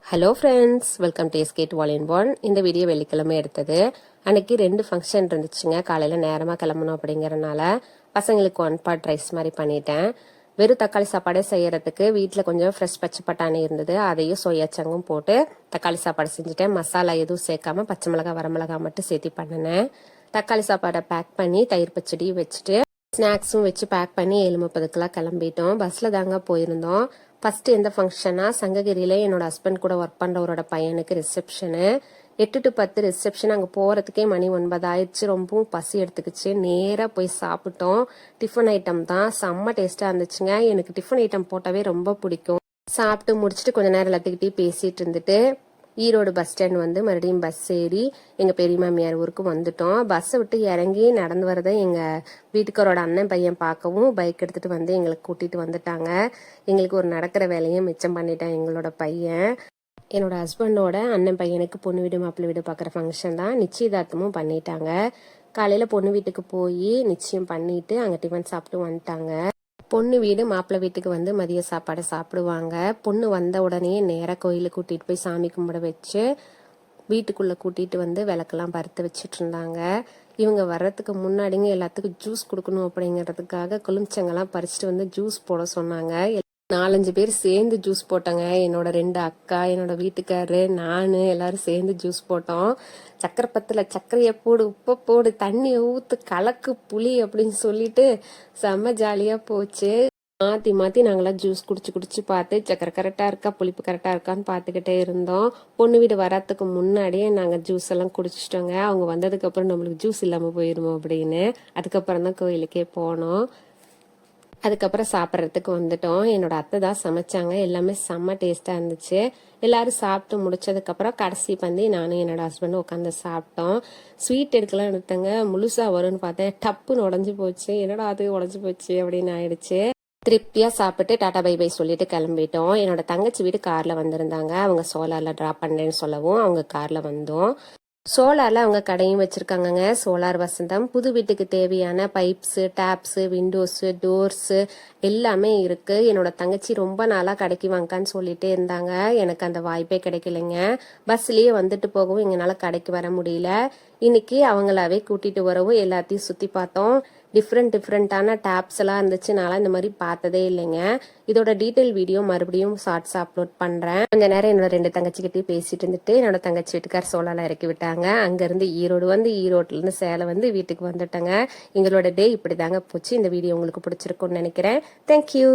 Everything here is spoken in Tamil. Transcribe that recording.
Hello friends, welcome to skate wall in one. இந்த வீடியோ வெள்ளிக்கிழமை எடுத்தது. அன்னைக்கு 2 ஃபங்க்ஷன் இருந்துச்சுங்க. காலையில் நேரமாக கிளம்பணும் அப்படிங்கிறனால பசங்களுக்கு 1 பாட் ரைஸ் மாதிரி பண்ணிட்டேன். வெறும் தக்காளி சாப்பாடே செய்யறதுக்கு வீட்டில் கொஞ்சம் ஃப்ரெஷ் பச்சை பட்டாணி இருந்தது. அதையும் சோயாச்சங்கும் போட்டு தக்காளி சாப்பாடு செஞ்சுட்டேன். மசாலா எதுவும் சேர்க்காம பச்சை மிளகா வரமிளகா மட்டும் சேர்த்து பண்ணினேன். தக்காளி சாப்பாடை பேக் பண்ணி தயிர் பச்சடி வச்சுட்டு ஸ்நாக்ஸும் வச்சு பேக் பண்ணி 7:30 கிளம்பிட்டோம். பஸ்ஸில் தாங்க போயிருந்தோம். ஃபர்ஸ்ட் எந்த ஃபங்க்ஷனா, சங்ககிரியில என்னோட ஹஸ்பண்ட் கூட ஒர்க் பண்றவரோட பையனுக்கு ரிசப்ஷனு. 8 to 10 reception. அங்கே போகிறதுக்கே மணி 9 ஆயிடுச்சு. ரொம்பவும் பசி எடுத்துக்கிச்சு. நேராக போய் சாப்பிட்டோம். டிஃபன் ஐட்டம் தான், செம்ம டேஸ்ட்டாக இருந்துச்சுங்க. எனக்கு டிஃபன் ஐட்டம் போட்டாவே ரொம்ப பிடிக்கும். சாப்பிட்டு முடிச்சுட்டு கொஞ்ச நேரம் எல்லாத்துக்கிட்டையும் பேசிட்டு இருந்துட்டு ஈரோடு பஸ் ஸ்டாண்ட் வந்து மறுபடியும் பஸ் ஏறி எங்கள் பெரிய மாமியார் ஊருக்கு வந்துட்டோம். பஸ்ஸை விட்டு இறங்கி நடந்து வரதை எங்கள் வீட்டுக்காரோட அண்ணன் பையன் பார்க்கவும் பைக் எடுத்துகிட்டு வந்து எங்களுக்கு கூட்டிகிட்டு வந்துட்டாங்க. எங்களுக்கு ஒரு நடக்கிற வேலையும் மிச்சம் பண்ணிட்டான் எங்களோட பையன். என்னோட ஹஸ்பண்டோட அண்ணன் பையனுக்கு பொண்ணு வீடு மாப்பிள்ளை வீடு பார்க்குற ஃபங்க்ஷன் தான். நிச்சயதார்த்தமும் பண்ணிட்டாங்க. காலையில் பொண்ணு வீட்டுக்கு போய் நிச்சயம் பண்ணிட்டு அங்கே டிஃபன் சாப்பிட்டு வந்துட்டாங்க. பொண்ணு வீடு மாப்பிள்ளை வீட்டுக்கு வந்து மதிய சாப்பாடு சாப்பிடுவாங்க. பொண்ணு வந்த உடனே நேராக கோயிலுக்கு கூட்டிகிட்டு போய் சாமி கும்பிட வச்சு வீட்டுக்குள்ளே கூட்டிகிட்டு வந்து விளக்கெல்லாம் பருத்து வச்சுட்டு இருந்தாங்க. இவங்க வர்றதுக்கு முன்னாடிங்க எல்லாத்துக்கும் ஜூஸ் கொடுக்கணும் அப்படிங்கிறதுக்காக கொழுமிச்சங்கெல்லாம் பறிச்சுட்டு வந்து ஜூஸ் போட சொன்னாங்க. 4-5 பேர் சேர்ந்து ஜூஸ் போட்டாங்க. என்னோட 2 அக்கா, என்னோட வீட்டுக்காரரு, நான் எல்லாரும் சேர்ந்து ஜூஸ் போட்டோம். சக்கரை பத்துல சர்க்கரையை போடு, உப்பை போடு, தண்ணியை ஊத்து, கலக்கு, புளி அப்படின்னு சொல்லிட்டு செம்ம ஜாலியா போச்சு. மாத்தி மாத்தி நாங்களாம் ஜூஸ் குடிச்சு பார்த்து சக்கரை கரெக்டா இருக்கா, புளிப்பு கரெக்டா இருக்கான்னு பார்த்துக்கிட்டே இருந்தோம். பொண்ணு வீடு வர்றதுக்கு முன்னாடியே நாங்க ஜூஸ் எல்லாம் குடிச்சிட்டோங்க. அவங்க வந்ததுக்கு அப்புறம் நம்மளுக்கு ஜூஸ் இல்லாம போயிருமோ அப்படின்னு. அதுக்கப்புறம் தான் கோயிலுக்கே போனோம். அதுக்கப்புறம் சாப்பிட்றதுக்கு வந்துட்டோம். என்னோட அத்தை தான் சமைச்சாங்க. எல்லாமே செம்ம டேஸ்ட்டாக இருந்துச்சு. எல்லாரும் சாப்பிட்டு முடிச்சதுக்கப்புறம் கடைசி பந்தி நானும் என்னோட ஹஸ்பண்டும் உட்காந்து சாப்பிட்டோம். ஸ்வீட் எடுக்கலாம் எடுத்தங்க, முழுசாக வரும்னு பார்த்தேன். டப்புன்னு உடஞ்சி போச்சு. என்னடா அது உடஞ்சி போச்சு அப்படின்னு ஆயிடுச்சு. திருப்தியாக சாப்பிட்டு டாடா பை பை சொல்லிட்டு கிளம்பிட்டோம். என்னோட தங்கச்சி வீடு காரில் வந்திருந்தாங்க. அவங்க சோலாரில் ட்ராப் பண்ணுறேன்னு சொல்லவும் அவங்க காரில் வந்தோம். சோலாரில் அவங்க கடையும் வச்சுருக்காங்கங்க. சோலார் வசந்தம். புது வீட்டுக்கு தேவையான பைப்ஸு, டேப்ஸு, விண்டோஸு, டோர்ஸு எல்லாமே இருக்குது. என்னோட தங்கச்சி ரொம்ப நாளாக கடைக்கு வாங்கன்னு சொல்லிகிட்டே இருந்தாங்க. எனக்கு அந்த வாய்ப்பே கிடைக்கலைங்க. பஸ்லேயே வந்துட்டு போகவும் எங்களால் கடைக்கு வர முடியல. இன்னைக்கு அவங்களாவே கூட்டிகிட்டு வரவும் எல்லாத்தையும் சுற்றி பார்த்தோம். டிஃப்ரெண்டான டேப்ஸ் எல்லாம் இருந்துச்சு. நான் இந்த மாதிரி பார்த்ததே இல்லைங்க. இதோட டீட்டெயில் வீடியோ மறுபடியும் ஷார்ட்ஸ் அப்லோட் பண்ணுறேன். கொஞ்ச நேரம் என்னோட 2 தங்கச்சிக்கிட்டே பேசிட்டு இருந்துட்டு என்னோட தங்கச்சி வீட்டுக்கார் சோலால இறக்கி விட்டாங்க. அங்கேருந்து ஈரோடு வந்து ஈரோட்லேருந்து சேலம் வந்து வீட்டுக்கு வந்துட்டேங்க. எங்களோட டே இப்படி தாங்க போச்சு. இந்த வீடியோ உங்களுக்கு பிடிச்சிருக்கும்னு நினைக்கிறேன். தேங்க்யூ.